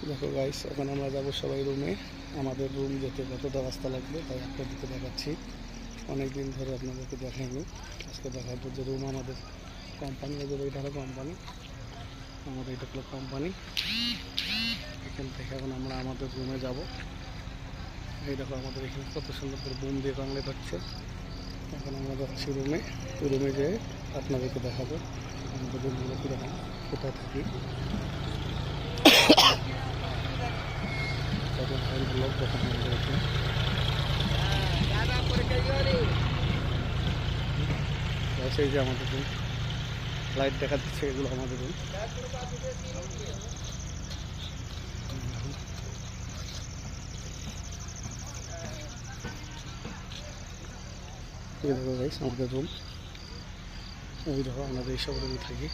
দেখো গাইস, এখন আমরা যাবো সবাই রুমে। আমাদের রুম যেতে কতটা রাস্তা লাগবে তাই আপনাদেরকে দেখাচ্ছি। অনেক দিন ধরে আপনাদেরকে দেখাইনি, আজকে দেখাবো যে রুম আমাদের কোম্পানি, এদের এটা হলো কোম্পানি, আমাদের এটা হলো কোম্পানি। এখান থেকে এখন আমরা আমাদের রুমে যাব। এই দেখো আমাদের এখানে কত সুন্দর করে বুম দিয়ে বাংলাদেশ হচ্ছে। এখন আমরা যাচ্ছি রুমে। রুমে যেয়ে আপনাদেরকে দেখাবো আমাদের রুমগুলো কীরকম, কোথায় থাকি। ব্লগ দেখেন আমাদের এখানে। এই যে আমাদের রুম, লাইট দেখা যাচ্ছে, এগুলো আমাদের রুম। এই দেখো গাইস আমাদের রুম। এই দেখো আমাদের এইসব রুমে থাকি।